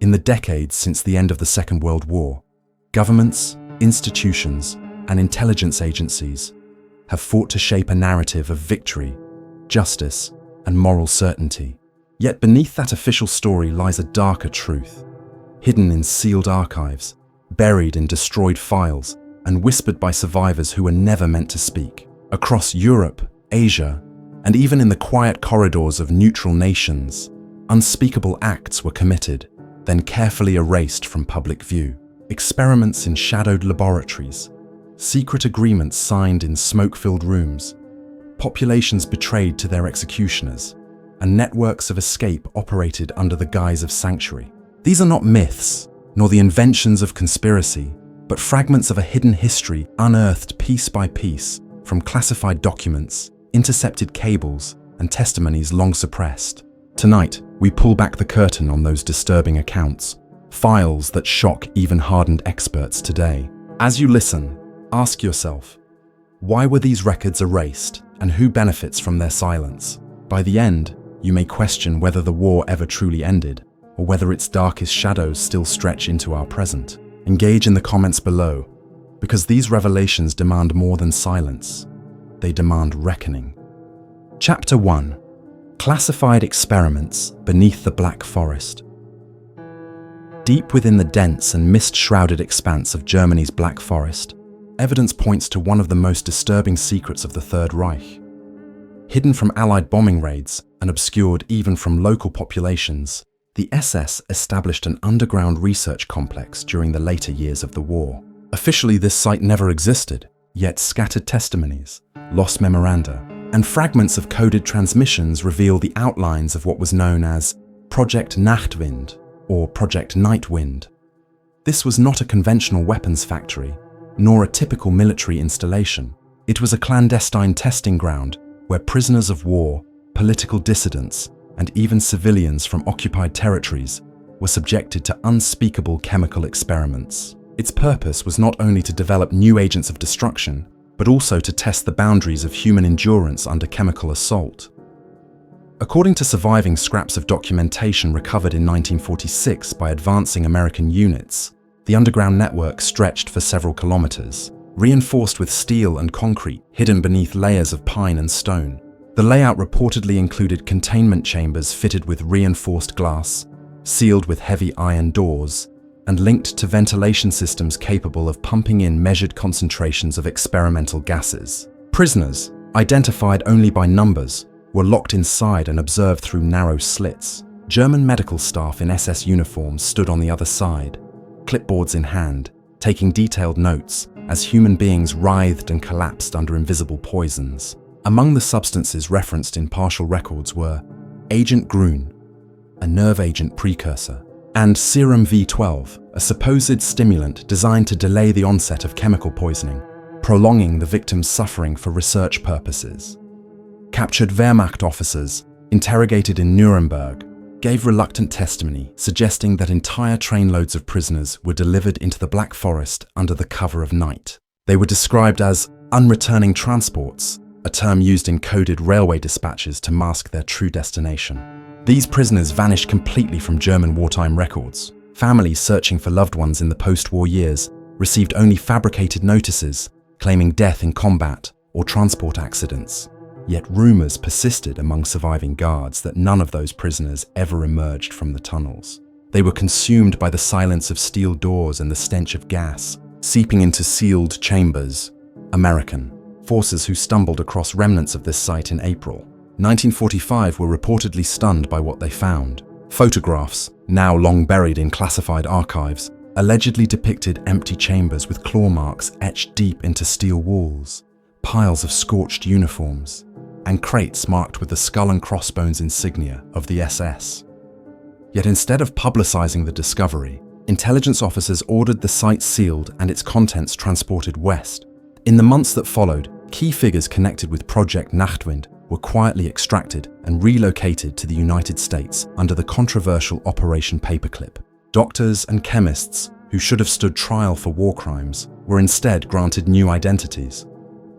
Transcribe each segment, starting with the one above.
In the decades since the end of the Second World War, governments, institutions, and intelligence agencies have fought to shape a narrative of victory, justice, and moral certainty. Yet beneath that official story lies a darker truth, hidden in sealed archives, buried in destroyed files, and whispered by survivors who were never meant to speak. Across Europe, Asia, and even in the quiet corridors of neutral nations, unspeakable acts were committed, then carefully erased from public view. Experiments in shadowed laboratories, secret agreements signed in smoke-filled rooms, populations betrayed to their executioners, and networks of escape operated under the guise of sanctuary. These are not myths, nor the inventions of conspiracy, but fragments of a hidden history unearthed piece by piece from classified documents, intercepted cables, and testimonies long suppressed. Tonight, we pull back the curtain on those disturbing accounts, files that shock even hardened experts today. As you listen, ask yourself, why were these records erased, and who benefits from their silence? By the end, you may question whether the war ever truly ended, or whether its darkest shadows still stretch into our present. Engage in the comments below, because these revelations demand more than silence. They demand reckoning. Chapter 1. Classified experiments beneath the Black Forest. Deep within the dense and mist-shrouded expanse of Germany's Black Forest, evidence points to one of the most disturbing secrets of the Third Reich. Hidden from Allied bombing raids and obscured even from local populations, the SS established an underground research complex during the later years of the war. Officially, this site never existed, yet scattered testimonies, lost memoranda, and fragments of coded transmissions reveal the outlines of what was known as Project Nachtwind, or Project Nightwind. This was not a conventional weapons factory, nor a typical military installation. It was a clandestine testing ground where prisoners of war, political dissidents, and even civilians from occupied territories were subjected to unspeakable chemical experiments. Its purpose was not only to develop new agents of destruction, but also to test the boundaries of human endurance under chemical assault. According to surviving scraps of documentation recovered in 1946 by advancing American units, the underground network stretched for several kilometers, reinforced with steel and concrete hidden beneath layers of pine and stone. The layout reportedly included containment chambers fitted with reinforced glass, sealed with heavy iron doors, and linked to ventilation systems capable of pumping in measured concentrations of experimental gases. Prisoners, identified only by numbers, were locked inside and observed through narrow slits. German medical staff in SS uniforms stood on the other side, clipboards in hand, taking detailed notes as human beings writhed and collapsed under invisible poisons. Among the substances referenced in partial records were Agent Grün, a nerve agent precursor, and Serum V12, a supposed stimulant designed to delay the onset of chemical poisoning, prolonging the victim's suffering for research purposes. Captured Wehrmacht officers, interrogated in Nuremberg, gave reluctant testimony suggesting that entire trainloads of prisoners were delivered into the Black Forest under the cover of night. They were described as unreturning transports, a term used in coded railway dispatches to mask their true destination. These prisoners vanished completely from German wartime records. Families searching for loved ones in the post-war years received only fabricated notices claiming death in combat or transport accidents. Yet rumors persisted among surviving guards that none of those prisoners ever emerged from the tunnels. They were consumed by the silence of steel doors and the stench of gas, seeping into sealed chambers. American forces who stumbled across remnants of this site in April 1945 were reportedly stunned by what they found. Photographs, now long buried in classified archives, allegedly depicted empty chambers with claw marks etched deep into steel walls, piles of scorched uniforms, and crates marked with the skull and crossbones insignia of the SS. Yet instead of publicizing the discovery, intelligence officers ordered the site sealed and its contents transported west. In the months that followed, key figures connected with Project Nachtwind were quietly extracted and relocated to the United States under the controversial Operation Paperclip. Doctors and chemists who should have stood trial for war crimes were instead granted new identities,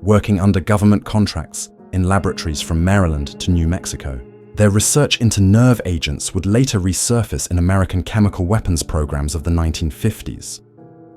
working under government contracts in laboratories from Maryland to New Mexico. Their research into nerve agents would later resurface in American chemical weapons programs of the 1950s.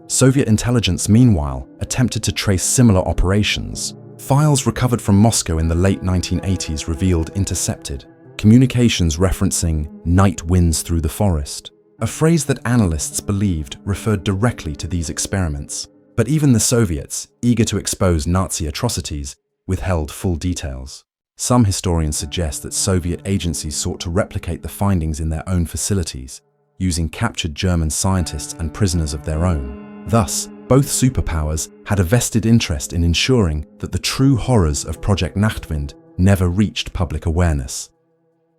Soviet intelligence, meanwhile, attempted to trace similar operations. Files recovered from Moscow in the late 1980s revealed intercepted communications referencing night winds through the forest, a phrase that analysts believed referred directly to these experiments. But even the Soviets, eager to expose Nazi atrocities, withheld full details. Some historians suggest that Soviet agencies sought to replicate the findings in their own facilities, using captured German scientists and prisoners of their own. Thus, both superpowers had a vested interest in ensuring that the true horrors of Project Nachtwind never reached public awareness.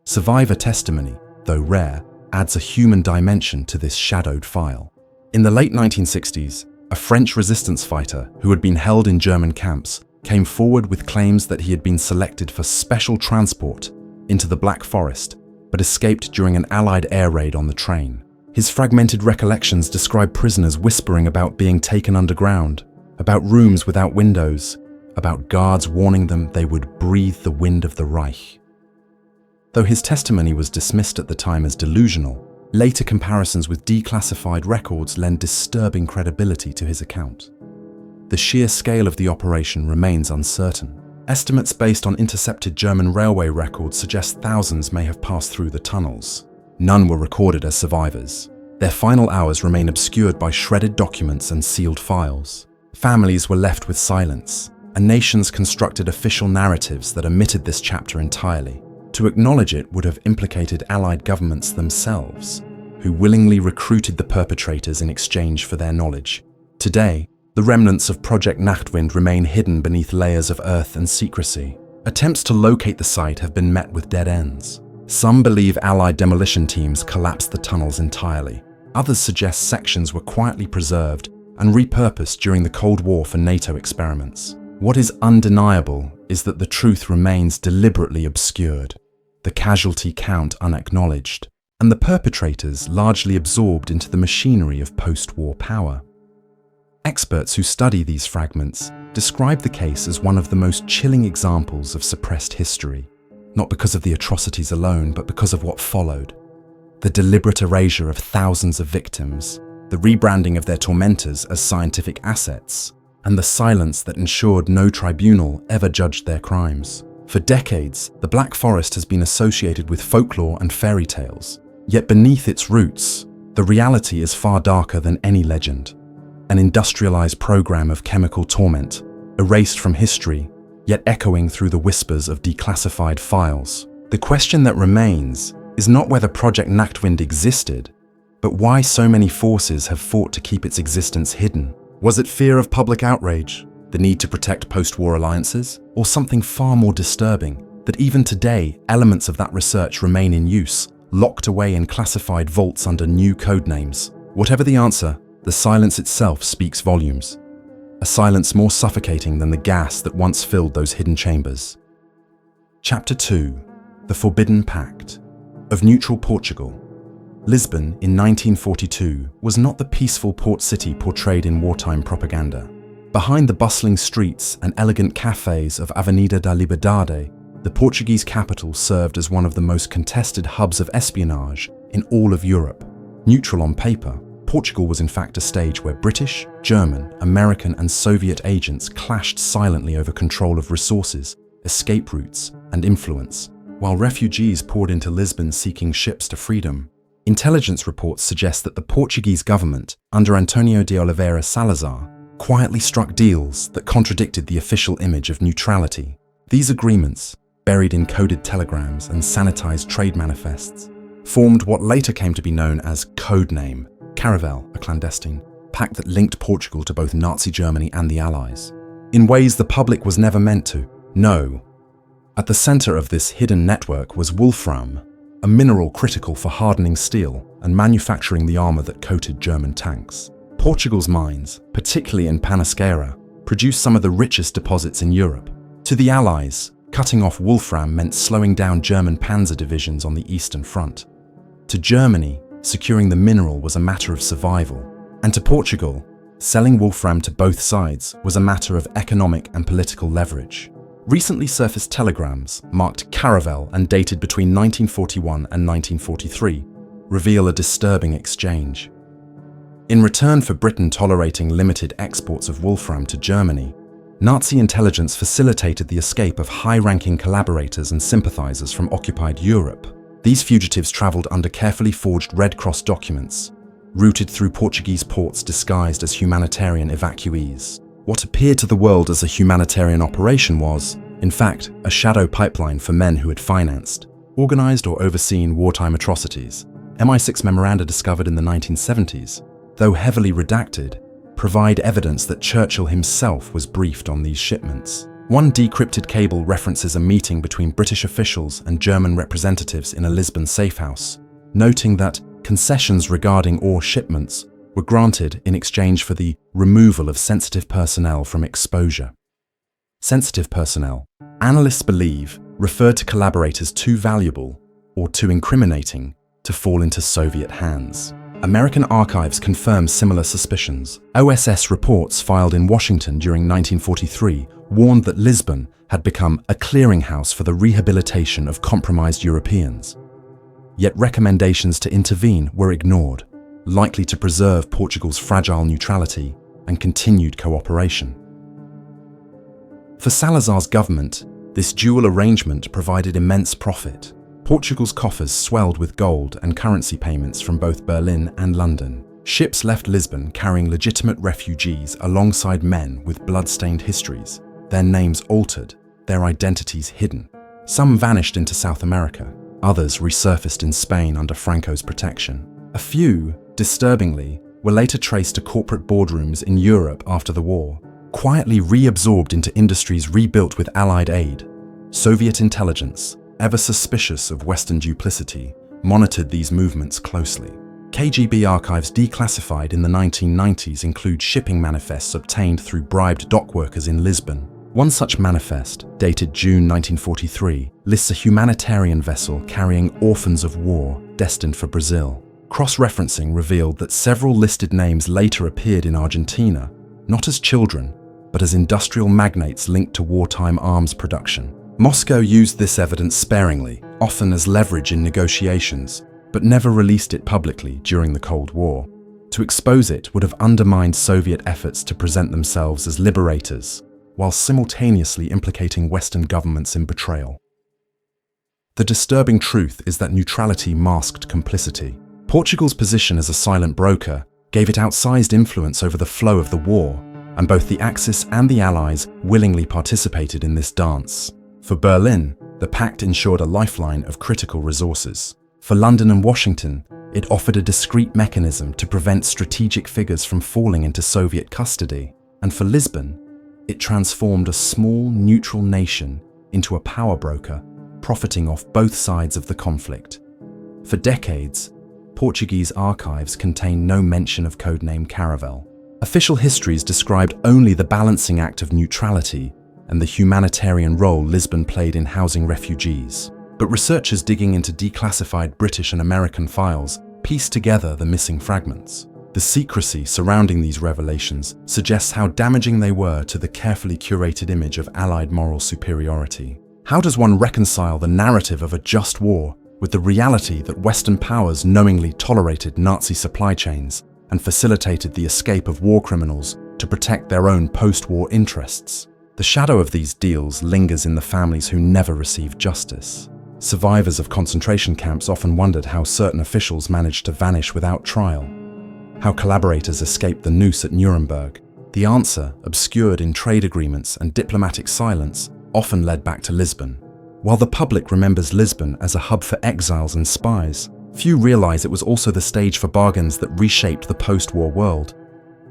Survivor testimony, though rare, adds a human dimension to this shadowed file. In the late 1960s, a French resistance fighter who had been held in German camps came forward with claims that he had been selected for special transport into the Black Forest, but escaped during an Allied air raid on the train. His fragmented recollections describe prisoners whispering about being taken underground, about rooms without windows, about guards warning them they would breathe the wind of the Reich. Though his testimony was dismissed at the time as delusional, later comparisons with declassified records lend disturbing credibility to his account. The sheer scale of the operation remains uncertain. Estimates based on intercepted German railway records suggest thousands may have passed through the tunnels. None were recorded as survivors. Their final hours remain obscured by shredded documents and sealed files. Families were left with silence, and nations constructed official narratives that omitted this chapter entirely. To acknowledge it would have implicated Allied governments themselves, who willingly recruited the perpetrators in exchange for their knowledge. Today, the remnants of Project Nachtwind remain hidden beneath layers of earth and secrecy. Attempts to locate the site have been met with dead ends. Some believe Allied demolition teams collapsed the tunnels entirely. Others suggest sections were quietly preserved and repurposed during the Cold War for NATO experiments. What is undeniable is that the truth remains deliberately obscured, the casualty count unacknowledged, and the perpetrators largely absorbed into the machinery of post-war power. Experts who study these fragments describe the case as one of the most chilling examples of suppressed history, not because of the atrocities alone, but because of what followed. The deliberate erasure of thousands of victims, the rebranding of their tormentors as scientific assets, and the silence that ensured no tribunal ever judged their crimes. For decades, the Black Forest has been associated with folklore and fairy tales. Yet beneath its roots, the reality is far darker than any legend. An industrialized program of chemical torment, erased from history, yet echoing through the whispers of declassified files. The question that remains is not whether Project Nachtwind existed, but why so many forces have fought to keep its existence hidden. Was it fear of public outrage, the need to protect post-war alliances, or something far more disturbing, that even today elements of that research remain in use, locked away in classified vaults under new code names? Whatever the answer, the silence itself speaks volumes. A silence more suffocating than the gas that once filled those hidden chambers. Chapter 2. The Forbidden Pact. Of neutral Portugal. Lisbon in 1942 was not the peaceful port city portrayed in wartime propaganda. Behind the bustling streets and elegant cafes of Avenida da Liberdade, the Portuguese capital served as one of the most contested hubs of espionage in all of Europe. Neutral on paper, Portugal was in fact a stage where British, German, American and Soviet agents clashed silently over control of resources, escape routes and influence. While refugees poured into Lisbon seeking ships to freedom, intelligence reports suggest that the Portuguese government, under Antonio de Oliveira Salazar, quietly struck deals that contradicted the official image of neutrality. These agreements, buried in coded telegrams and sanitized trade manifests, formed what later came to be known as Codename Caravel, a clandestine pact that linked Portugal to both Nazi Germany and the Allies, in ways the public was never meant to know. At the center of this hidden network was wolfram, a mineral critical for hardening steel and manufacturing the armor that coated German tanks. Portugal's mines, particularly in Panasqueira, produced some of the richest deposits in Europe. To the Allies, cutting off wolfram meant slowing down German panzer divisions on the Eastern Front. To Germany, securing the mineral was a matter of survival. And to Portugal, selling wolfram to both sides was a matter of economic and political leverage. Recently surfaced telegrams, marked Caravel and dated between 1941 and 1943, reveal a disturbing exchange. In return for Britain tolerating limited exports of wolfram to Germany, Nazi intelligence facilitated the escape of high-ranking collaborators and sympathizers from occupied Europe. These fugitives traveled under carefully forged Red Cross documents, routed through Portuguese ports disguised as humanitarian evacuees. What appeared to the world as a humanitarian operation was, in fact, a shadow pipeline for men who had financed, organized or overseen wartime atrocities. MI6 memoranda discovered in the 1970s, though heavily redacted, provide evidence that Churchill himself was briefed on these shipments. One decrypted cable references a meeting between British officials and German representatives in a Lisbon safehouse, noting that concessions regarding ore shipments were granted in exchange for the removal of sensitive personnel from exposure. Sensitive personnel, analysts believe, referred to collaborators too valuable or too incriminating to fall into Soviet hands. American archives confirm similar suspicions. OSS reports filed in Washington during 1943 warned that Lisbon had become a clearinghouse for the rehabilitation of compromised Europeans. Yet recommendations to intervene were ignored, likely to preserve Portugal's fragile neutrality and continued cooperation. For Salazar's government, this dual arrangement provided immense profit. Portugal's coffers swelled with gold and currency payments from both Berlin and London. Ships left Lisbon carrying legitimate refugees alongside men with blood-stained histories, their names altered, their identities hidden. Some vanished into South America, others resurfaced in Spain under Franco's protection. A few, disturbingly, were later traced to corporate boardrooms in Europe after the war, quietly reabsorbed into industries rebuilt with Allied aid. Soviet intelligence, ever suspicious of Western duplicity, monitored these movements closely. KGB archives declassified in the 1990s include shipping manifests obtained through bribed dockworkers in Lisbon. One such manifest, dated June 1943, lists a humanitarian vessel carrying orphans of war destined for Brazil. Cross-referencing revealed that several listed names later appeared in Argentina, not as children, but as industrial magnates linked to wartime arms production. Moscow used this evidence sparingly, often as leverage in negotiations, but never released it publicly during the Cold War. To expose it would have undermined Soviet efforts to present themselves as liberators, while simultaneously implicating Western governments in betrayal. The disturbing truth is that neutrality masked complicity. Portugal's position as a silent broker gave it outsized influence over the flow of the war, and both the Axis and the Allies willingly participated in this dance. For Berlin, the Pact ensured a lifeline of critical resources. For London and Washington, it offered a discreet mechanism to prevent strategic figures from falling into Soviet custody. And for Lisbon, it transformed a small, neutral nation into a power broker, profiting off both sides of the conflict. For decades, Portuguese archives contain no mention of codename Caravel. Official histories described only the balancing act of neutrality and the humanitarian role Lisbon played in housing refugees. But researchers digging into declassified British and American files pieced together the missing fragments. The secrecy surrounding these revelations suggests how damaging they were to the carefully curated image of Allied moral superiority. How does one reconcile the narrative of a just war with the reality that Western powers knowingly tolerated Nazi supply chains and facilitated the escape of war criminals to protect their own post-war interests? The shadow of these deals lingers in the families who never received justice. Survivors of concentration camps often wondered how certain officials managed to vanish without trial, how collaborators escaped the noose at Nuremberg. The answer, obscured in trade agreements and diplomatic silence, often led back to Lisbon. While the public remembers Lisbon as a hub for exiles and spies, few realize it was also the stage for bargains that reshaped the post-war world.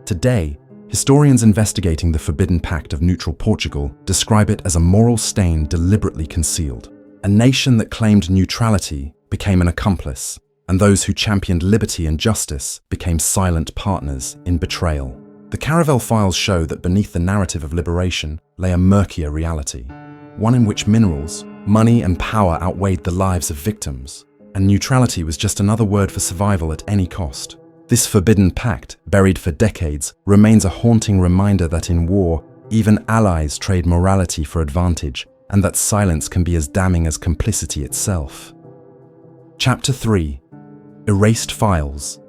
Today, historians investigating the forbidden pact of neutral Portugal describe it as a moral stain deliberately concealed. A nation that claimed neutrality became an accomplice, and those who championed liberty and justice became silent partners in betrayal. The Caravel files show that beneath the narrative of liberation lay a murkier reality, one in which minerals, money and power outweighed the lives of victims, and neutrality was just another word for survival at any cost. This forbidden pact, buried for decades, remains a haunting reminder that in war, Even allies trade morality for advantage, and that silence can be as damning as complicity itself. Chapter 3. Erased Files.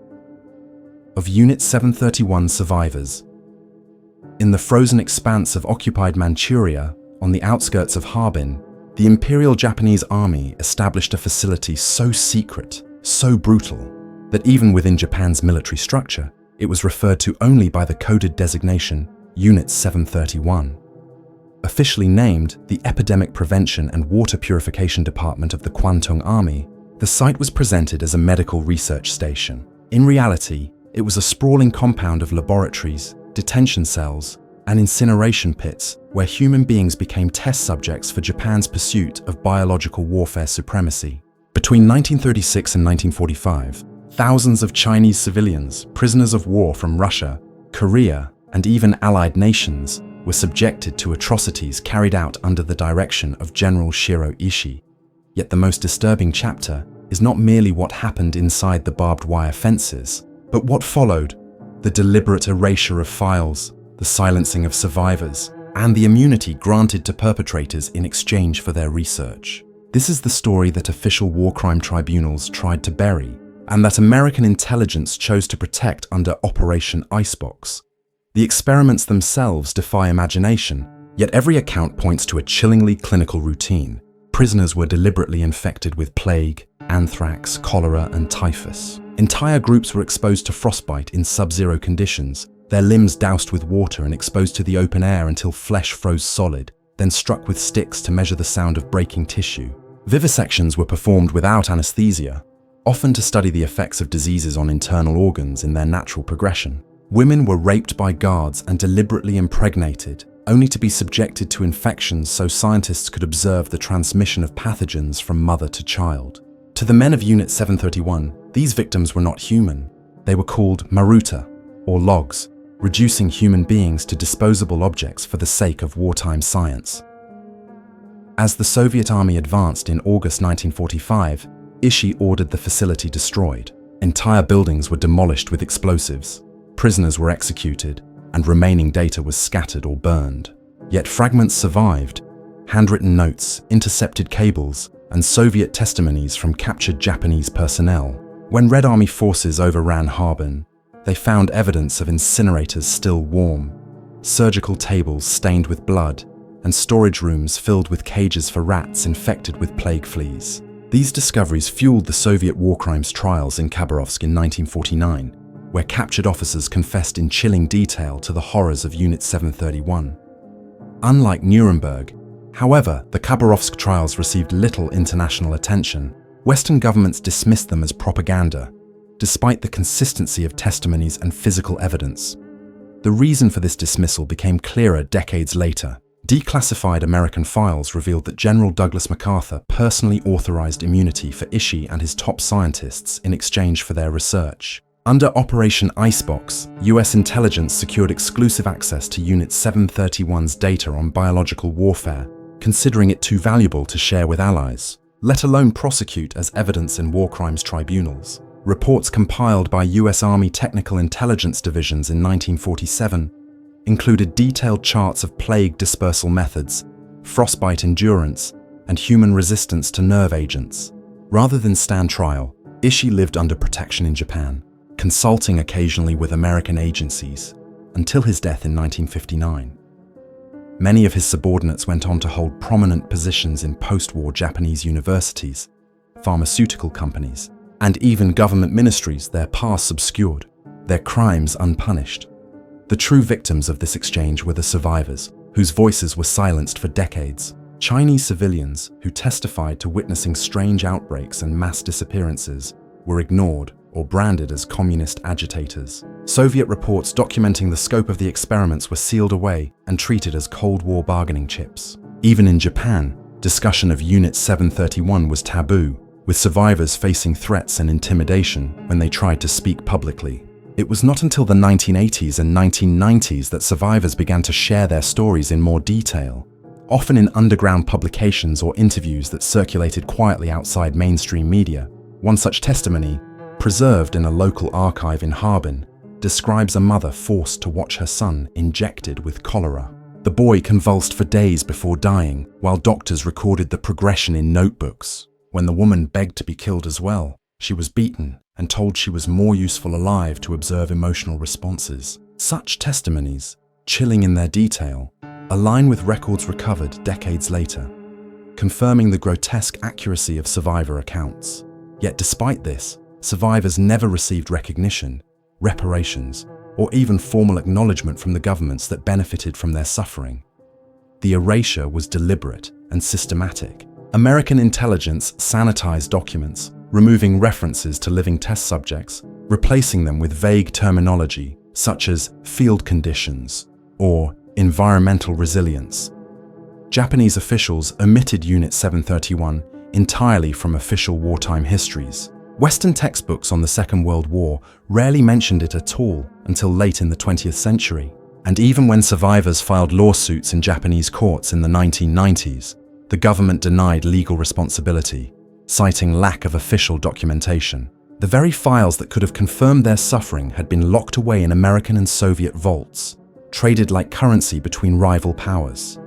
Of Unit 731 survivors. In the frozen expanse of occupied Manchuria, on the outskirts of Harbin, the Imperial Japanese Army established a facility so secret, so brutal, that even within Japan's military structure, it was referred to only by the coded designation Unit 731. Officially named the Epidemic Prevention and Water Purification Department of the Kwantung Army, the site was presented as a medical research station. In reality, it was a sprawling compound of laboratories, detention cells, and incineration pits where human beings became test subjects for Japan's pursuit of biological warfare supremacy. Between 1936 and 1945, thousands of Chinese civilians, prisoners of war from Russia, Korea, and even allied nations were subjected to atrocities carried out under the direction of General Shiro Ishii. Yet the most disturbing chapter is not merely what happened inside the barbed wire fences, but what followed: the deliberate erasure of files, the silencing of survivors, and the immunity granted to perpetrators in exchange for their research. This is the story that official war crime tribunals tried to bury, and that American intelligence chose to protect under Operation Icebox. The experiments themselves defy imagination, yet every account points to a chillingly clinical routine. Prisoners were deliberately infected with plague, anthrax, cholera, and typhus. Entire groups were exposed to frostbite in sub-zero conditions, their limbs doused with water and exposed to the open air until flesh froze solid, then struck with sticks to measure the sound of breaking tissue. Vivisections were performed without anesthesia, often to study the effects of diseases on internal organs in their natural progression. Women were raped by guards and deliberately impregnated, only to be subjected to infections so scientists could observe the transmission of pathogens from mother to child. To the men of Unit 731, these victims were not human. They were called maruta, or logs, reducing human beings to disposable objects for the sake of wartime science. As the Soviet army advanced in August 1945, Ishii ordered the facility destroyed. Entire buildings were demolished with explosives. Prisoners were executed, and remaining data was scattered or burned. Yet fragments survived: handwritten notes, intercepted cables, and Soviet testimonies from captured Japanese personnel. When Red Army forces overran Harbin, they found evidence of incinerators still warm, surgical tables stained with blood, and storage rooms filled with cages for rats infected with plague fleas. These discoveries fueled the Soviet war crimes trials in Khabarovsk in 1949, where captured officers confessed in chilling detail to the horrors of Unit 731. Unlike Nuremberg, however, the Khabarovsk trials received little international attention. Western governments dismissed them as propaganda, despite the consistency of testimonies and physical evidence. The reason for this dismissal became clearer decades later. Declassified American files revealed that General Douglas MacArthur personally authorized immunity for Ishii and his top scientists in exchange for their research. Under Operation Icebox, US intelligence secured exclusive access to Unit 731's data on biological warfare, considering it too valuable to share with allies, let alone prosecute as evidence in war crimes tribunals. Reports compiled by US Army Technical Intelligence Divisions in 1947 included detailed charts of plague dispersal methods, frostbite endurance, and human resistance to nerve agents. Rather than stand trial, Ishii lived under protection in Japan, consulting occasionally with American agencies, until his death in 1959. Many of his subordinates went on to hold prominent positions in post-war Japanese universities, pharmaceutical companies, and even government ministries, their pasts obscured, their crimes unpunished. The true victims of this exchange were the survivors, whose voices were silenced for decades. Chinese civilians who testified to witnessing strange outbreaks and mass disappearances were ignored or branded as communist agitators. Soviet reports documenting the scope of the experiments were sealed away and treated as Cold War bargaining chips. Even in Japan, discussion of Unit 731 was taboo, with survivors facing threats and intimidation when they tried to speak publicly. It was not until the 1980s and 1990s that survivors began to share their stories in more detail, often in underground publications or interviews that circulated quietly outside mainstream media. One such testimony, preserved in a local archive in Harbin, describes a mother forced to watch her son injected with cholera. The boy convulsed for days before dying, while doctors recorded the progression in notebooks. When the woman begged to be killed as well, she was beaten and told she was more useful alive to observe emotional responses. Such testimonies, chilling in their detail, align with records recovered decades later, confirming the grotesque accuracy of survivor accounts. Yet despite this, survivors never received recognition, reparations, or even formal acknowledgement from the governments that benefited from their suffering. The erasure was deliberate and systematic. American intelligence sanitized documents, removing references to living test subjects, replacing them with vague terminology such as field conditions or environmental resilience. Japanese officials omitted Unit 731 entirely from official wartime histories. Western textbooks on the Second World War rarely mentioned it at all until late in the 20th century. And even when survivors filed lawsuits in Japanese courts in the 1990s, the government denied legal responsibility, citing lack of official documentation. The very files that could have confirmed their suffering had been locked away in American and Soviet vaults, traded like currency between rival powers.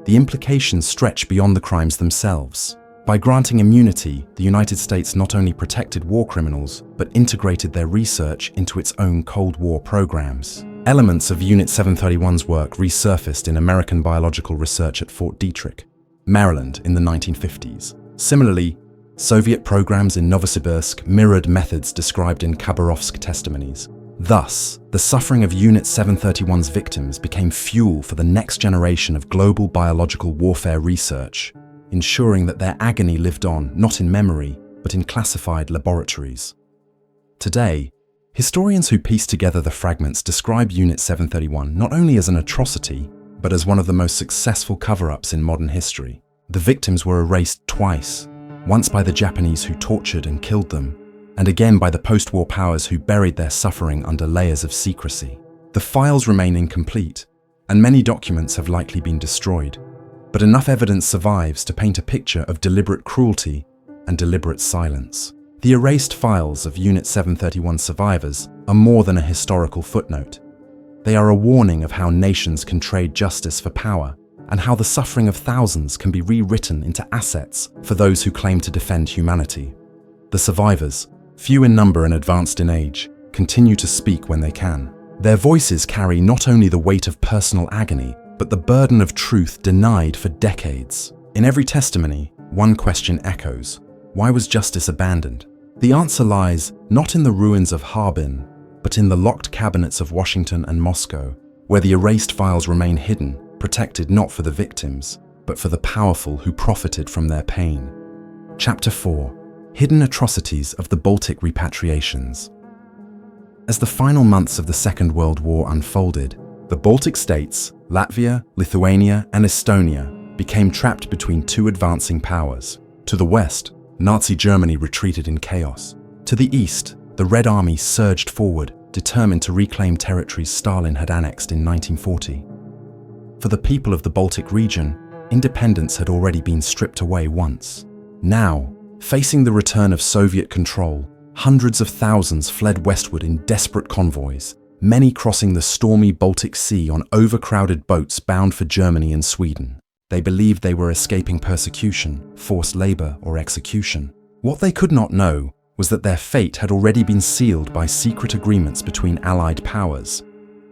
The implications stretch beyond the crimes themselves. By granting immunity, the United States not only protected war criminals, but integrated their research into its own Cold War programs. Elements of Unit 731's work resurfaced in American biological research at Fort Detrick, Maryland in the 1950s. Similarly, Soviet programs in Novosibirsk mirrored methods described in Khabarovsk testimonies. Thus, the suffering of Unit 731's victims became fuel for the next generation of global biological warfare research, ensuring that their agony lived on not in memory, but in classified laboratories. Today, historians who piece together the fragments describe Unit 731 not only as an atrocity, but as one of the most successful cover-ups in modern history. The victims were erased twice, once by the Japanese who tortured and killed them, and again by the post-war powers who buried their suffering under layers of secrecy. The files remain incomplete, and many documents have likely been destroyed, but enough evidence survives to paint a picture of deliberate cruelty and deliberate silence. The erased files of Unit 731 survivors are more than a historical footnote. They are a warning of how nations can trade justice for power, and how the suffering of thousands can be rewritten into assets for those who claim to defend humanity. The survivors, few in number and advanced in age, continue to speak when they can. Their voices carry not only the weight of personal agony, but the burden of truth denied for decades. In every testimony, one question echoes: why was justice abandoned? The answer lies not in the ruins of Harbin, but in the locked cabinets of Washington and Moscow, where the erased files remain hidden, protected not for the victims, but for the powerful who profited from their pain. Chapter 4: Hidden Atrocities of the Baltic Repatriations. As the final months of the Second World War unfolded, the Baltic states, Latvia, Lithuania, and Estonia became trapped between two advancing powers. To the west, Nazi Germany retreated in chaos. To the east, the Red Army surged forward, determined to reclaim territories Stalin had annexed in 1940. For the people of the Baltic region, independence had already been stripped away once. Now, facing the return of Soviet control, hundreds of thousands fled westward in desperate convoys, many crossing the stormy Baltic Sea on overcrowded boats bound for Germany and Sweden. They believed they were escaping persecution, forced labor, or execution. What they could not know was that their fate had already been sealed by secret agreements between Allied powers,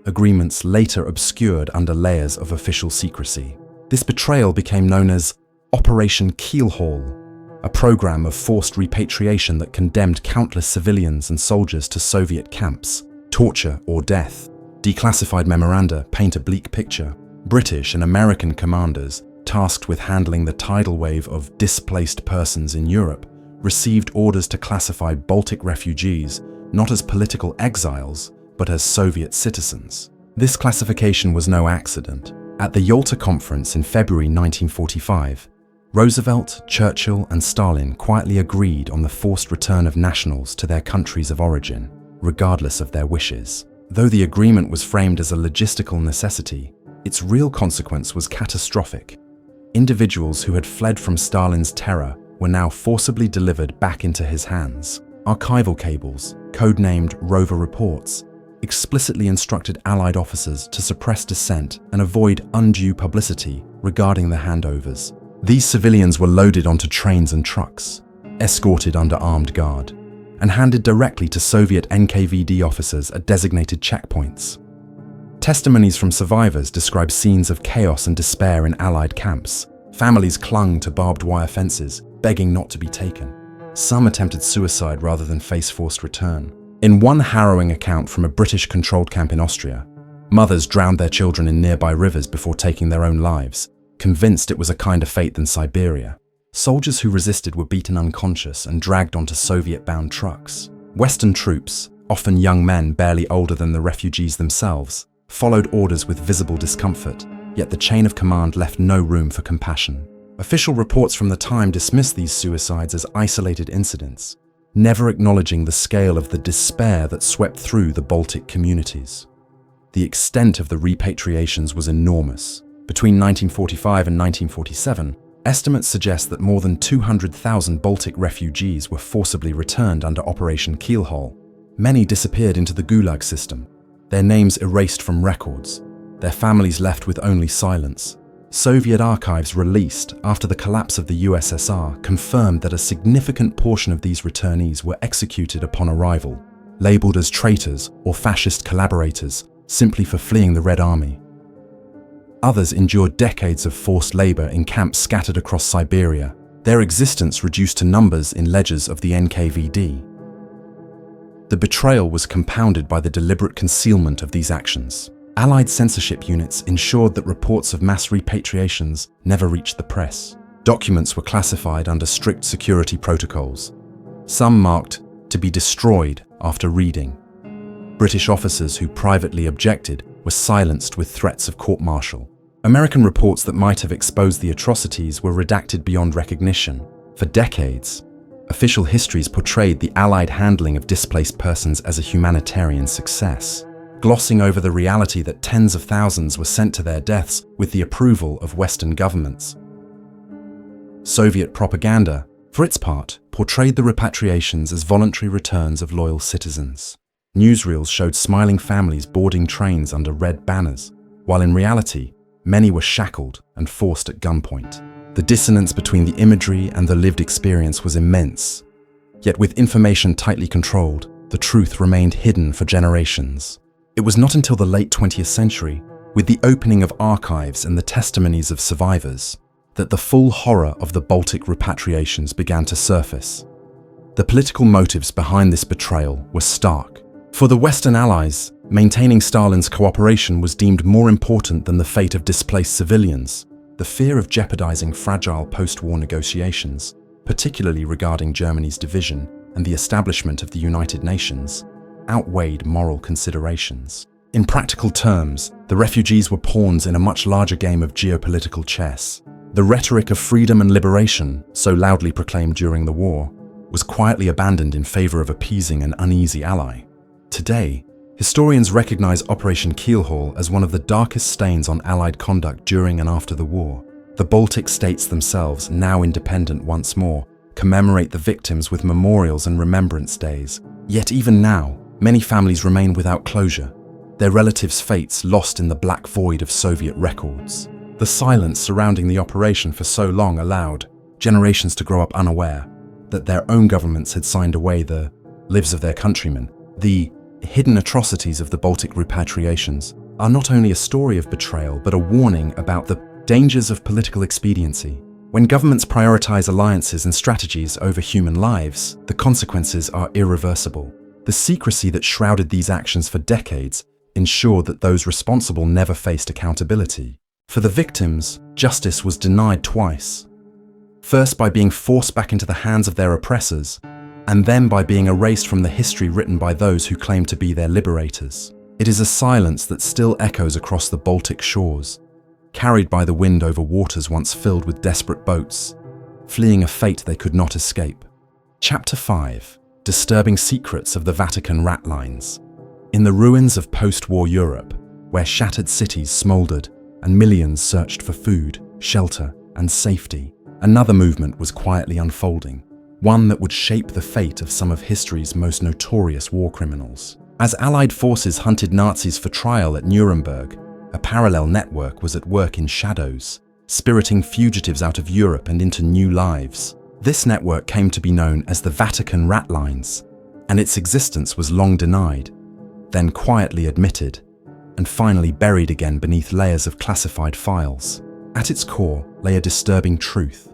agreements later obscured under layers of official secrecy. This betrayal became known as Operation Keelhaul, a program of forced repatriation that condemned countless civilians and soldiers to Soviet camps, torture or death. Declassified memoranda paint a bleak picture. British and American commanders, tasked with handling the tidal wave of displaced persons in Europe, received orders to classify Baltic refugees not as political exiles, but as Soviet citizens. This classification was no accident. At the Yalta Conference in February 1945, Roosevelt, Churchill, and Stalin quietly agreed on the forced return of nationals to their countries of origin, regardless of their wishes. Though the agreement was framed as a logistical necessity, its real consequence was catastrophic. Individuals who had fled from Stalin's terror were now forcibly delivered back into his hands. Archival cables, codenamed Rover reports, explicitly instructed Allied officers to suppress dissent and avoid undue publicity regarding the handovers. These civilians were loaded onto trains and trucks, escorted under armed guard, and handed directly to Soviet NKVD officers at designated checkpoints. Testimonies from survivors describe scenes of chaos and despair in Allied camps. Families clung to barbed wire fences, begging not to be taken. Some attempted suicide rather than face forced return. In one harrowing account from a British-controlled camp in Austria, mothers drowned their children in nearby rivers before taking their own lives, convinced it was a kinder fate than Siberia. Soldiers who resisted were beaten unconscious and dragged onto Soviet-bound trucks. Western troops, often young men barely older than the refugees themselves, followed orders with visible discomfort, yet the chain of command left no room for compassion. Official reports from the time dismissed these suicides as isolated incidents, never acknowledging the scale of the despair that swept through the Baltic communities. The extent of the repatriations was enormous. Between 1945 and 1947, estimates suggest that more than 200,000 Baltic refugees were forcibly returned under Operation Keelhaul. Many disappeared into the Gulag system, their names erased from records, their families left with only silence. Soviet archives released after the collapse of the USSR confirmed that a significant portion of these returnees were executed upon arrival, labeled as traitors or fascist collaborators simply for fleeing the Red Army. Others endured decades of forced labor in camps scattered across Siberia, their existence reduced to numbers in ledgers of the NKVD. The betrayal was compounded by the deliberate concealment of these actions. Allied censorship units ensured that reports of mass repatriations never reached the press. Documents were classified under strict security protocols, some marked to be destroyed after reading. British officers who privately objected were silenced with threats of court-martial. American reports that might have exposed the atrocities were redacted beyond recognition. For decades, official histories portrayed the Allied handling of displaced persons as a humanitarian success, glossing over the reality that tens of thousands were sent to their deaths with the approval of Western governments. Soviet propaganda, for its part, portrayed the repatriations as voluntary returns of loyal citizens. Newsreels showed smiling families boarding trains under red banners, while in reality, many were shackled and forced at gunpoint. The dissonance between the imagery and the lived experience was immense. Yet with information tightly controlled, the truth remained hidden for generations. It was not until the late 20th century, with the opening of archives and the testimonies of survivors, that the full horror of the Baltic repatriations began to surface. The political motives behind this betrayal were stark. For the Western Allies, maintaining Stalin's cooperation was deemed more important than the fate of displaced civilians. The fear of jeopardizing fragile post-war negotiations, particularly regarding Germany's division and the establishment of the United Nations, outweighed moral considerations. In practical terms, the refugees were pawns in a much larger game of geopolitical chess. The rhetoric of freedom and liberation, so loudly proclaimed during the war, was quietly abandoned in favor of appeasing an uneasy ally. Today, historians recognize Operation Keelhaul as one of the darkest stains on Allied conduct during and after the war. The Baltic states themselves, now independent once more, commemorate the victims with memorials and remembrance days. Yet even now, many families remain without closure, their relatives' fates lost in the black void of Soviet records. The silence surrounding the operation for so long allowed generations to grow up unaware that their own governments had signed away the lives of their countrymen. The hidden atrocities of the Baltic repatriations are not only a story of betrayal, but a warning about the dangers of political expediency. When governments prioritize alliances and strategies over human lives, the consequences are irreversible. The secrecy that shrouded these actions for decades ensured that those responsible never faced accountability. For the victims, justice was denied twice. First by being forced back into the hands of their oppressors, and then by being erased from the history written by those who claim to be their liberators. It is a silence that still echoes across the Baltic shores, carried by the wind over waters once filled with desperate boats, fleeing a fate they could not escape. Chapter 5. Disturbing Secrets of the Vatican Ratlines. In the ruins of post-war Europe, where shattered cities smoldered and millions searched for food, shelter, and safety, another movement was quietly unfolding, one that would shape the fate of some of history's most notorious war criminals. As Allied forces hunted Nazis for trial at Nuremberg, a parallel network was at work in shadows, spiriting fugitives out of Europe and into new lives. This network came to be known as the Vatican Ratlines, and its existence was long denied, then quietly admitted, and finally buried again beneath layers of classified files. At its core lay a disturbing truth.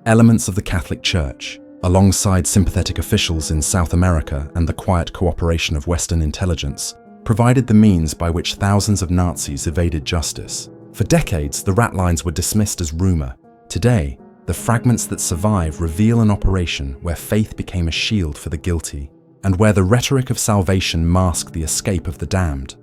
Elements of the Catholic Church, alongside sympathetic officials in South America and the quiet cooperation of Western intelligence, provided the means by which thousands of Nazis evaded justice. For decades, the Ratlines were dismissed as rumor. Today, the fragments that survive reveal an operation where faith became a shield for the guilty, and where the rhetoric of salvation masked the escape of the damned.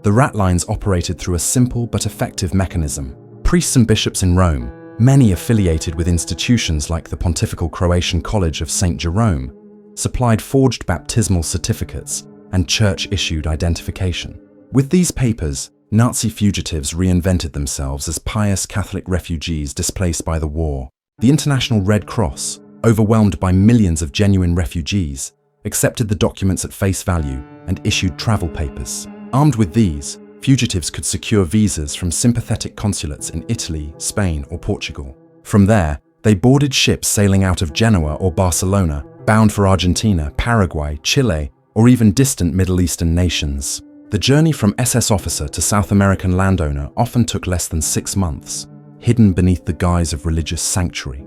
The Ratlines operated through a simple but effective mechanism. Priests and bishops in Rome, many affiliated with institutions like the Pontifical Croatian College of St. Jerome, supplied forged baptismal certificates and church-issued identification. With these papers, Nazi fugitives reinvented themselves as pious Catholic refugees displaced by the war. The International Red Cross, overwhelmed by millions of genuine refugees, accepted the documents at face value and issued travel papers. Armed with these, fugitives could secure visas from sympathetic consulates in Italy, Spain, or Portugal. From there, they boarded ships sailing out of Genoa or Barcelona, bound for Argentina, Paraguay, Chile, or even distant Middle Eastern nations. The journey from SS officer to South American landowner often took less than 6 months, hidden beneath the guise of religious sanctuary.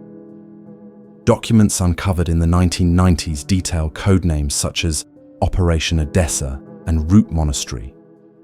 Documents uncovered in the 1990s detail codenames such as Operation Odessa and Route Monastery,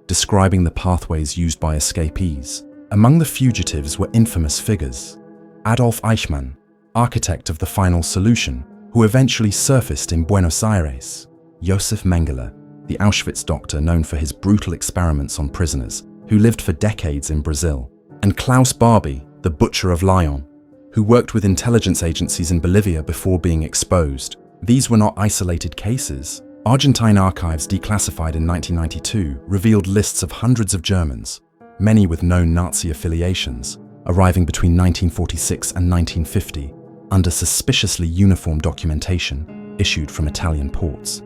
describing the pathways used by escapees. Among the fugitives were infamous figures. Adolf Eichmann, architect of the final solution, who eventually surfaced in Buenos Aires. Josef Mengele, the Auschwitz doctor known for his brutal experiments on prisoners, who lived for decades in Brazil. And Klaus Barbie, the butcher of Lyon, who worked with intelligence agencies in Bolivia before being exposed. These were not isolated cases. Argentine archives declassified in 1992 revealed lists of hundreds of Germans, many with known Nazi affiliations, arriving between 1946 and 1950 under suspiciously uniform documentation issued from Italian ports.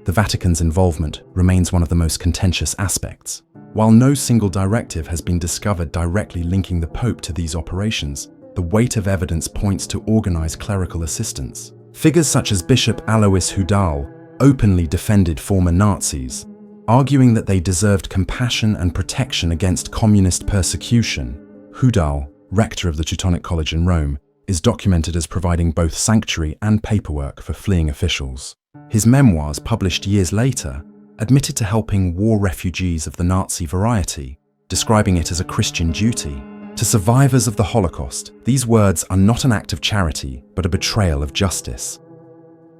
The Vatican's involvement remains one of the most contentious aspects. While no single directive has been discovered directly linking the Pope to these operations, the weight of evidence points to organized clerical assistance. Figures such as Bishop Alois Hudal openly defended former Nazis, arguing that they deserved compassion and protection against communist persecution. Hudal, rector of the Teutonic College in Rome, is documented as providing both sanctuary and paperwork for fleeing officials. His memoirs, published years later, admitted to helping war refugees of the Nazi variety, describing it as a Christian duty. To survivors of the Holocaust, these words are not an act of charity, but a betrayal of justice.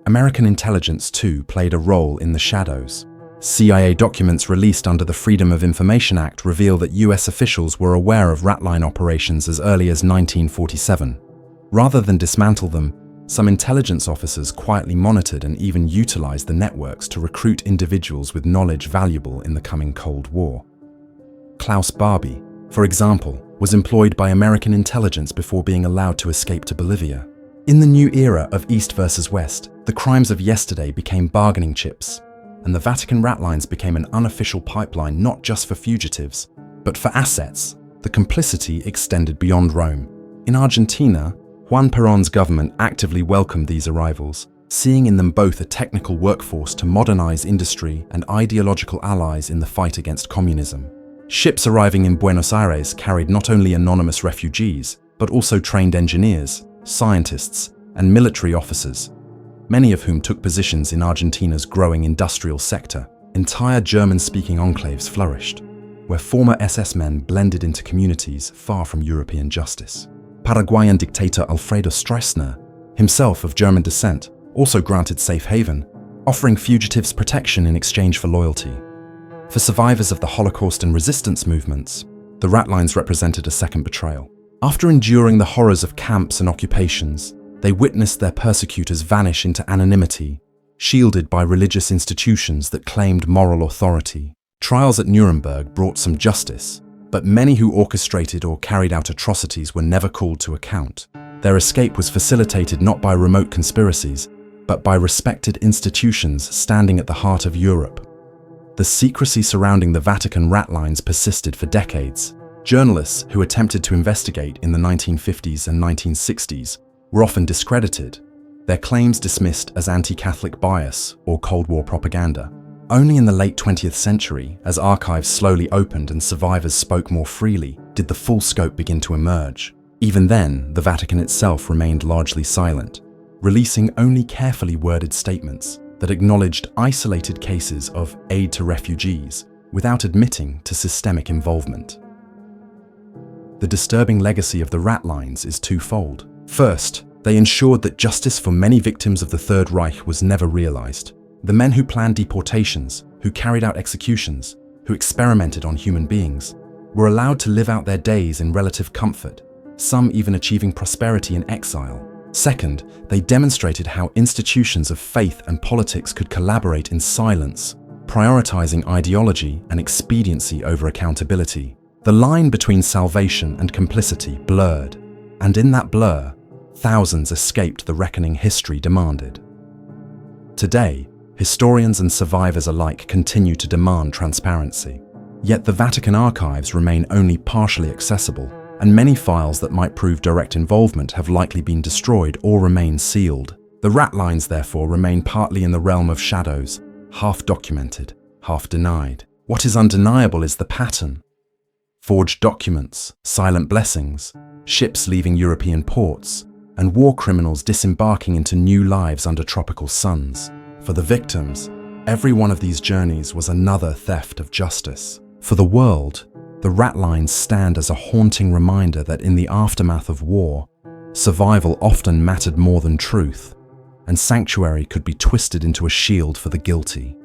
American intelligence, too, played a role in the shadows. CIA documents released under the Freedom of Information Act reveal that US officials were aware of Ratline operations as early as 1947. Rather than dismantle them, some intelligence officers quietly monitored and even utilized the networks to recruit individuals with knowledge valuable in the coming Cold War. Klaus Barbie, for example, was employed by American intelligence before being allowed to escape to Bolivia. In the new era of East versus West, the crimes of yesterday became bargaining chips, and the Vatican Ratlines became an unofficial pipeline not just for fugitives, but for assets. The complicity extended beyond Rome. In Argentina, Juan Perón's government actively welcomed these arrivals, seeing in them both a technical workforce to modernize industry and ideological allies in the fight against communism. Ships arriving in Buenos Aires carried not only anonymous refugees, but also trained engineers, scientists, and military officers, many of whom took positions in Argentina's growing industrial sector. Entire German-speaking enclaves flourished, where former SS men blended into communities far from European justice. Paraguayan dictator Alfredo Stroessner, himself of German descent, also granted safe haven, offering fugitives protection in exchange for loyalty. For survivors of the Holocaust and resistance movements, the Ratlines represented a second betrayal. After enduring the horrors of camps and occupations, they witnessed their persecutors vanish into anonymity, shielded by religious institutions that claimed moral authority. Trials at Nuremberg brought some justice, but many who orchestrated or carried out atrocities were never called to account. Their escape was facilitated not by remote conspiracies, but by respected institutions standing at the heart of Europe. The secrecy surrounding the Vatican Ratlines persisted for decades. Journalists who attempted to investigate in the 1950s and 1960s were often discredited, their claims dismissed as anti-Catholic bias or Cold War propaganda. Only in the late 20th century, as archives slowly opened and survivors spoke more freely, did the full scope begin to emerge. Even then, the Vatican itself remained largely silent, releasing only carefully worded statements that acknowledged isolated cases of aid to refugees without admitting to systemic involvement. The disturbing legacy of the Ratlines is twofold. First, they ensured that justice for many victims of the Third Reich was never realized. The men who planned deportations, who carried out executions, who experimented on human beings, were allowed to live out their days in relative comfort, some even achieving prosperity in exile. Second, they demonstrated how institutions of faith and politics could collaborate in silence, prioritizing ideology and expediency over accountability. The line between salvation and complicity blurred, and in that blur, thousands escaped the reckoning history demanded. Today, historians and survivors alike continue to demand transparency. Yet the Vatican archives remain only partially accessible, and many files that might prove direct involvement have likely been destroyed or remain sealed. The Ratlines, therefore, remain partly in the realm of shadows, half documented, half denied. What is undeniable is the pattern. Forged documents, silent blessings, ships leaving European ports, and war criminals disembarking into new lives under tropical suns. For the victims, every one of these journeys was another theft of justice. For the world, the Ratlines stand as a haunting reminder that in the aftermath of war, survival often mattered more than truth, and sanctuary could be twisted into a shield for the guilty.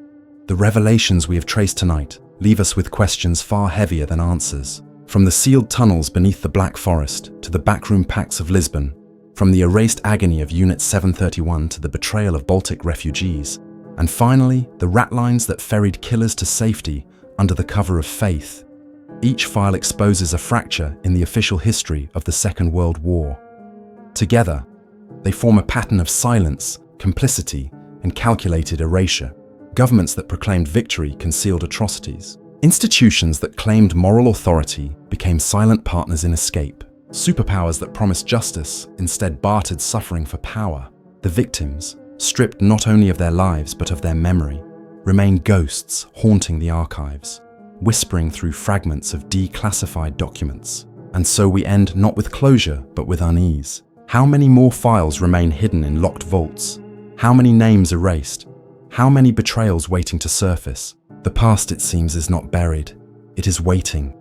The revelations we have traced tonight leave us with questions far heavier than answers. From the sealed tunnels beneath the Black Forest to the backroom pacts of Lisbon, from the erased agony of Unit 731 to the betrayal of Baltic refugees, and finally, the Ratlines that ferried killers to safety under the cover of faith. Each file exposes a fracture in the official history of the Second World War. Together, they form a pattern of silence, complicity, and calculated erasure. Governments that proclaimed victory concealed atrocities. Institutions that claimed moral authority became silent partners in escape. Superpowers that promised justice instead bartered suffering for power. The victims, stripped not only of their lives but of their memory, remain ghosts haunting the archives, whispering through fragments of declassified documents. And so we end not with closure but with unease. How many more files remain hidden in locked vaults? How many names erased? How many betrayals waiting to surface? The past, it seems, is not buried. It is waiting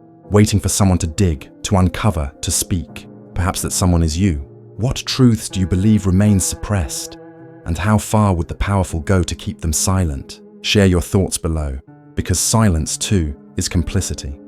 for someone to dig, to uncover, to speak. Perhaps that someone is you. What truths do you believe remain suppressed? And how far would the powerful go to keep them silent? Share your thoughts below, because silence, too, is complicity.